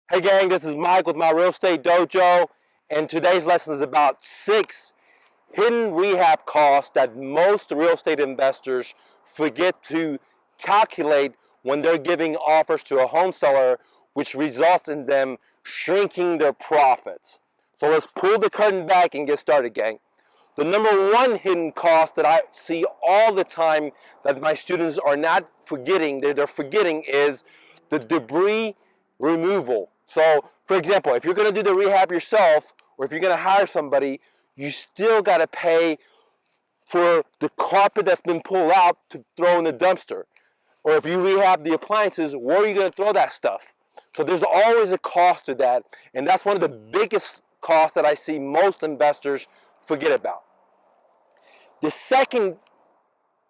Hey gang, this is Mike with my Real Estate Dojo, and today's lesson is about 6 hidden rehab costs that most real estate investors forget to calculate when they're giving offers to a home seller, which results in them shrinking their profits. So let's pull the curtain back and get started, gang. The number one hidden cost that I see all the time that my students are not forgetting, they're forgetting, is the debris removal. So, for example, if you're going to do the rehab yourself, or if you're going to hire somebody, you still got to pay for the carpet that's been pulled out to throw in the dumpster. Or if you rehab the appliances, where are you going to throw that stuff? So there's always a cost to that, and that's one of the biggest costs that I see most investors forget about. The second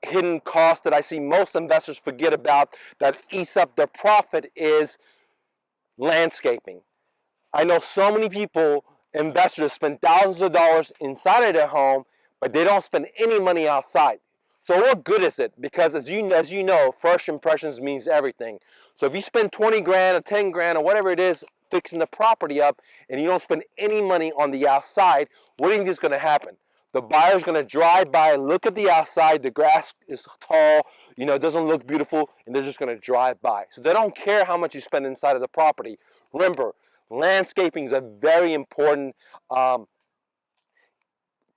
hidden cost that I see most investors forget about that eats up their profit is landscaping. I know so many people, investors, spend thousands of dollars inside of their home, but they don't spend any money outside. So what good is it? Because as you know, first impressions means everything. So if you spend 20 grand or 10 grand or whatever it is fixing the property up and you don't spend any money on the outside, what do you think is going to happen? The buyer's going to drive by, look at the outside, the grass is tall, it doesn't look beautiful, and they're just going to drive by. So they don't care how much you spend inside of the property. Remember, landscaping is a very important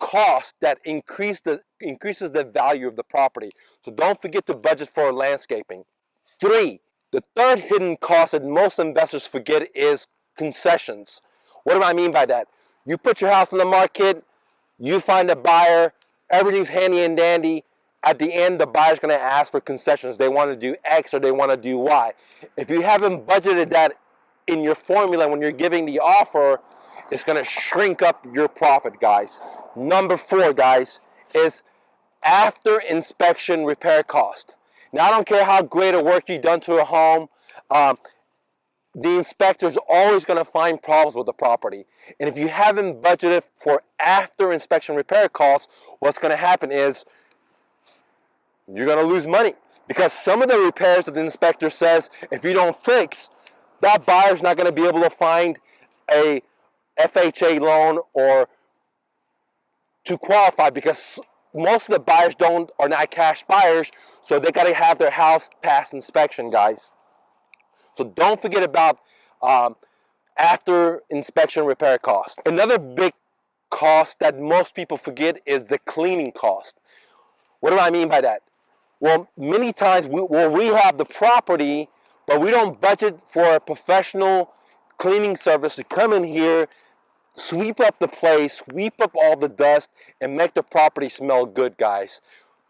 cost that increases the value of the property. So don't forget to budget for landscaping. 3, the third hidden cost that most investors forget is concessions. What do I mean by that? You put your house on the market, you find a buyer, everything's handy and dandy. At the end, the buyer's going to ask for concessions. They want to do X or they want to do Y. If you haven't budgeted that in your formula when you're giving the offer, it's going to shrink up your profit, guys. Number 4, guys, is after inspection repair cost. Now, I don't care how great a work you've done to a home. The inspector's always going to find problems with the property. And if you haven't budgeted for after inspection repair costs, what's going to happen is you're going to lose money. Because some of the repairs that the inspector says, if you don't fix, that buyer's not going to be able to find a FHA loan or to qualify, because most of the buyers are not cash buyers, so they got to have their house pass inspection, guys. So don't forget about after inspection repair cost. Another big cost that most people forget is the cleaning cost. What do I mean by that? Well, many times we'll rehab the property, but we don't budget for a professional cleaning service to come in here, sweep up the place, sweep up all the dust, and make the property smell good, guys.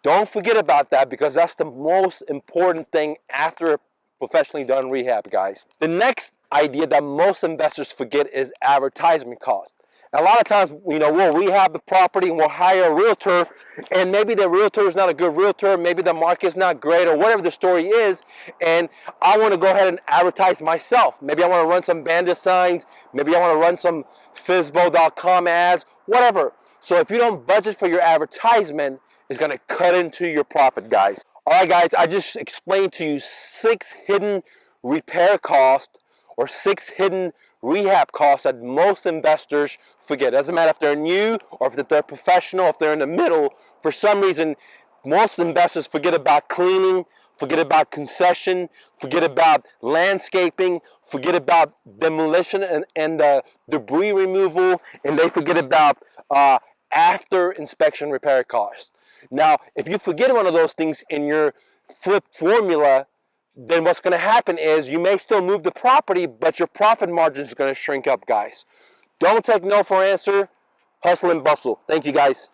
Don't forget about that, because that's the most important thing after a professionally done rehab, guys. The next idea that most investors forget is advertisement cost. A lot of times, we'll rehab the property and we'll hire a realtor, and maybe the realtor is not a good realtor, maybe the market's not great, or whatever the story is, and I want to go ahead and advertise myself. Maybe I want to run some bandit signs, maybe I want to run some Fizbo.com ads, whatever. So if you don't budget for your advertisement, it's going to cut into your profit, guys. All right, guys, I just explained to you 6 hidden repair costs or 6 hidden rehab costs that most investors forget. Doesn't matter if they're new or if they're professional, if they're in the middle. For some reason, most investors forget about cleaning, forget about concession, forget about landscaping, forget about demolition and the debris removal, and they forget about after inspection repair costs. Now, if you forget one of those things in your flip formula, then what's going to happen is you may still move the property, but your profit margin is going to shrink up, guys. Don't take no for an answer. Hustle and bustle. Thank you, guys.